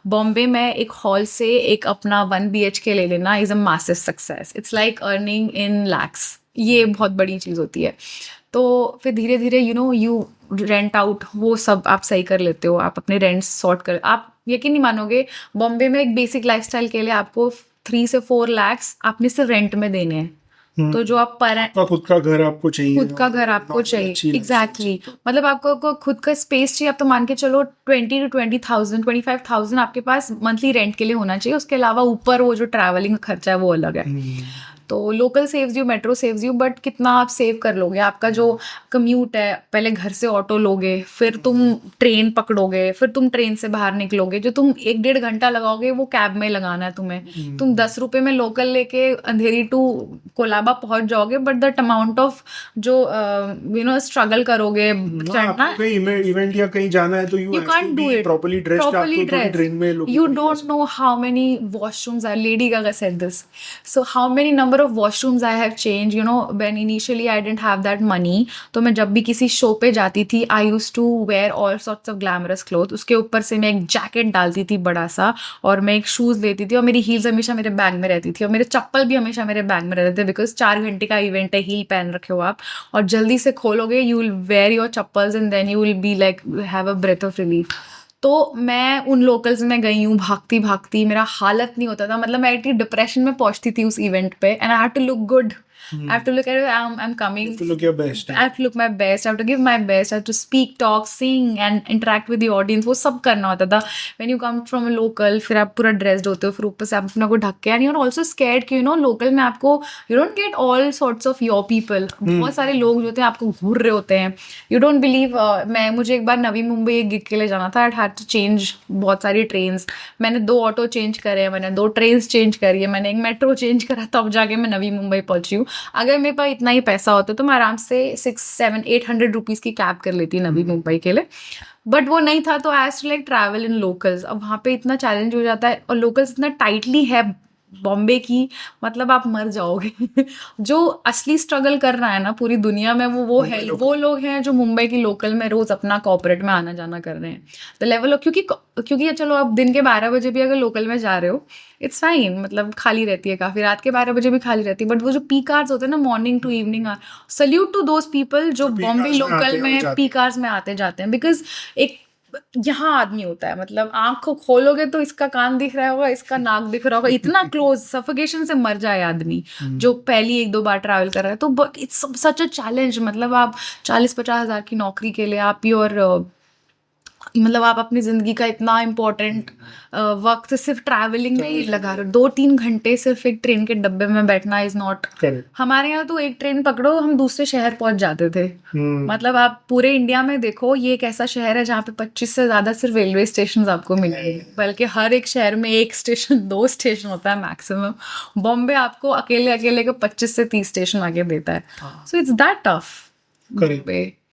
बॉम्बे में एक हॉल से एक अपना 1 BHK ले लेना is a massive success. It's like earning in lakhs. ये बहुत बड़ी चीज़ होती है. तो फिर धीरे धीरे यू रेंट आउट वो सब आप सही कर लेते हो. आप अपने रेंट्स सॉर्ट कर, आप यकीन नहीं मानोगे, बॉम्बे में एक बेसिक लाइफस्टाइल के लिए आपको 3 से 4 lakhs आपने सिर्फ रेंट में देने हैं. तो जो आप पर आपका खुद का घर आपको चाहिए, खुद का घर आपको चाहिए. एग्जैक्टली. मतलब आपको खुद का स्पेस चाहिए. आप तो मान के चलो 20,000 to 20,000 25,000 आपके पास मंथली रेंट के लिए होना चाहिए. उसके अलावा ऊपर वो जो ट्रैवलिंग का खर्चा है वो अलग है. तो local saves you, metro saves you, but कितना आप सेव कर लोगे. आपका जो कम्यूट है, पहले घर से ऑटो लोगे, फिर तुम ट्रेन पकड़ोगे, फिर तुम ट्रेन से बाहर निकलोगे, जो तुम 1-1.5 घंटा लगाओगे वो कैब में लगाना है तुम्हें. तुम 10 रुपए में लोकल लेके अंधेरी टू कोलाबा पहुंच जाओगे, बट दैट अमाउंट ऑफ जो स्ट्रगल करोगे चढ़ना, इवेंट या कहीं जाना है तो you can't do it properly dressed. Train में you don't know how many washrooms are. Lady Gaga said this. So how many number of washrooms I have changed, when initially I didn't have that money. तो मैं जब भी किसी show पे जाती थी, I used to wear all sorts of glamorous clothes. उसके ऊपर से मैं एक जैकेट डालती थी बड़ा सा, और मैं एक शूज लेती थी, और मेरी हील्स हमेशा मेरे बैग में रहती थी, और मेरे चप्पल भी हमेशा मेरे बैग में रहते थे, बिकॉज 4 घंटे का इवेंट है, हील पहन रखे हो आप, और जल्दी से खोलोगे, you will wear your chappals and then you will be like have a breath of relief. तो मैं उन लोकल्स में गई हूँ भागती भागती, मेरा हालत नहीं होता था. मतलब मैं इतनी डिप्रेशन में पहुंचती थी उस इवेंट पे, and I have to look good. I have to look at it. I'm coming. You have to look your best. I have to look my best. I have to give my best. I have to speak, talk, sing and interact with the audience. वो सब करना होता था. When you come from a local, फिर आप पूरा dressed होते हो, फिर ऊपर से आप अपना को ढक के, and you're also scared कि local में आपको you don't get all sorts of your people. बहुत सारे लोग जो होते हैं आपको घूर रहे होते हैं. You don't believe. मुझे एक बार नवी मुंबई एक गिग के लिए जाना था. I had to change बहुत सारी ट्रेन्स. मैंने 2 ऑटो चेंज करे, मैंने 2 ट्रेन्स चेंज करी है, मैंने एक मेट्रो चेंज करा, तब जाके मैं नवी मुंबई पहुंची हूँ. अगर मेरे पास इतना ही पैसा होता तो मैं आराम से 600-700-800 रुपीज़ की कैब कर लेती नवी मुंबई के लिए. बट वो नहीं था, तो I have to like travel in locals. अब वहाँ पे इतना चैलेंज हो जाता है, और लोकल्स इतना टाइटली है बॉम्बे की, मतलब आप मर जाओगे. जो असली स्ट्रगल कर रहा है ना पूरी दुनिया में, वो है, वो लोग हैं जो मुंबई की लोकल में रोज अपना कॉर्पोरेट में आना जाना कर रहे हैं. द लेवल ऑफ, क्योंकि चलो आप दिन के 12 बजे भी अगर लोकल में जा रहे हो, इट्स फाइन, मतलब खाली रहती है काफी. रात के 12 बजे भी खाली रहती है, बट वो जो पीक आवर्स होते हैं ना, morning to evening hour, salute to those people जो बॉम्बे लोकल में पीक आवर्स में आते जाते हैं. बिकॉज एक यहाँ आदमी होता है, मतलब आंख को खोलोगे तो इसका कान दिख रहा होगा, इसका नाक दिख रहा होगा, इतना क्लोज, सफोकेशन से मर जाए आदमी जो पहली 1-2 बार ट्रैवल कर रहा है. तो इट्स सच अ चैलेंज. मतलब आप 40-50 हज़ार की नौकरी के लिए आप मतलब आप अपनी जिंदगी का इतना इम्पोर्टेंट वक्त सिर्फ ट्रैवलिंग में ही लगा रहे हो. 2-3 घंटे सिर्फ एक ट्रेन के डब्बे में बैठना इज नॉट. हमारे यहाँ तो एक ट्रेन पकड़ो, हम दूसरे शहर पहुंच जाते थे. मतलब आप पूरे इंडिया में देखो, ये एक ऐसा शहर है जहाँ पे 25 से ज्यादा सिर्फ रेलवे स्टेशन आपको मिलेंगे, बल्कि हर एक शहर में 1 स्टेशन 2 स्टेशन होता है मैक्सिमम. बॉम्बे आपको अकेले अकेले को 25 से 30 स्टेशन आगे देता है. So it's that tough.